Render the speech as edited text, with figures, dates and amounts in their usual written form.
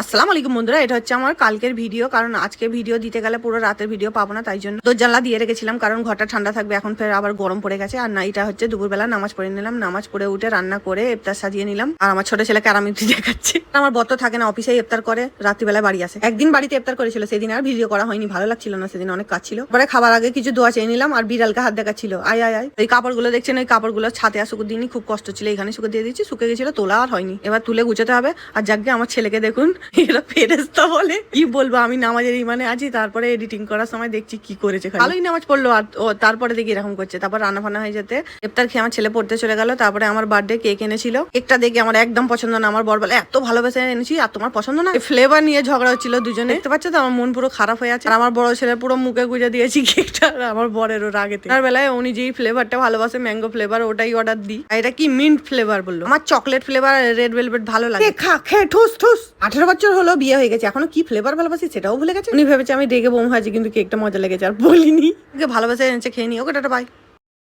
আসসালামু আলাইকুম বন্ধুরা, এটা হচ্ছে আমার কালকের ভিডিও। কারণ আজকে ভিডিও দিতে গেলে পুরো রাতের ভিডিও পাবো না, তাই জন্য দরজালা দিয়ে রেখেছিলাম কারণ ঘরটা ঠান্ডা থাকবে। এখন ফের আবার গরম পড়ে গেছে। আর না, এটা হচ্ছে দুপুরবেলা নামাজ পড়ে নিলাম, নামাজ পড়ে উঠে রান্না করে ইফতার সাজিয়ে নিলাম। আর আমার ছোট ছেলেকে আরাম ইফতার দেখাচ্ছে। আমার বর তো থাকে না, অফিসে ইফতার করে, রাত্রিবেলায় বাড়ি আসে। একদিন বাড়িতে ইফতার করেছিল, সেদিন আর ভিডিও করা হয়নি, ভালো লাগছিল না, সেদিন অনেক কাজ ছিল। পরে খাবার আগে কিছু দোয়া চেয়ে নিলাম আর বিড়ালকে হাত দেখাচ্ছিল। আয় আয় আয়, এই কাপড়গুলো দেখছেন, ওই কাপড়গুলো ছাতে আর শুকুর দিনই খুব কষ্ট ছিল, এখানে শুকুর দিয়ে দিচ্ছি, শুকে গেছিল, তোলা আর হয়নি। এবার তুলে গুছাতে হবে। আর যাকে আমার ছেলেকে দেখুন, এরা ফেরেস্তা বলে কি বলবো। আমি নামাজের ইমানে আছি, তারপরে এডিটিং করার সময় দেখছি কি করেছে, ভালোই নামাজ পড়লো আর তারপরে দেখি এরকম করছে। তারপর রান্না ফান্না হয়ে যেতে ইফতার খেয়ে আমার ছেলে পড়তে চলে গেল। তারপরে আমার বার্থডে কেক এনেছিল, কেকটা দেখে আমার একদম পছন্দ না। আমার বর বলে এত ভালোবেসে এনেছি আর তোমার পছন্দ না। ফ্লেভার নিয়ে ঝগড়া হচ্ছিল দুজনে, দেখতে পাচ্ছ তো আমার মন পুরো খারাপ হয়ে আছে। আর আমার বড় ছেলে পুরো মুখে গুঁজে দিয়েছি কেকটা, আমার বরেরও রাগেতে। তার বেলায় উনি যেই ফ্লেভারটা ভালোবাসে, ম্যাঙ্গো ফ্লেভার, ওটাই অর্ডার দিই। এটা কি মিন্ট ফ্লেভার বললো। আমার চকলেট ফ্লেভার, রেড ভেলভেট ভালো লাগে। খা খে ঠুস ঠুস। 18 বছর হলো, বিয়ে হয়ে গেছে, এখনো কি ফ্লেভার ভালোবাসি সেটাও ভুলে গেছে। উনি ভেবেছে আমি রেগে বোম ভাজি, কিন্তু কেকটা মজা লেগেছে আর বলিনি। ভালোবাসে এনেছে, খেয়ে নি। Okay tata, by.